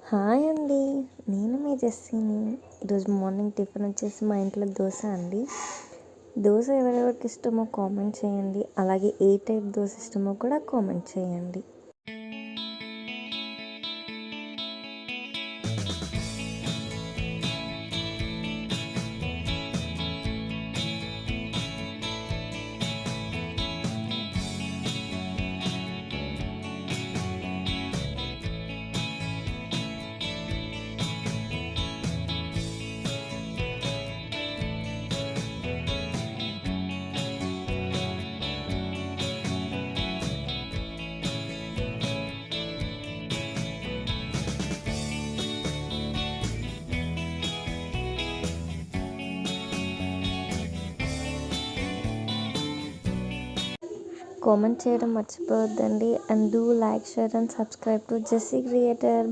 Hi అండి. నేను మీ జెస్సీని. ఈరోజు మార్నింగ్ టిఫిన్ వచ్చేసి మా ఇంట్లో దోశ అండి. దోశ ఎవరెవరికి ఇష్టమో కామెంట్ చేయండి. అలాగే ఏ టైప్ దోశ ఇష్టమో కూడా కామెంట్ చేయండి. కామెంట్ చేయడం మర్చిపోవద్దండి. And do like, share and subscribe to Jessy creator.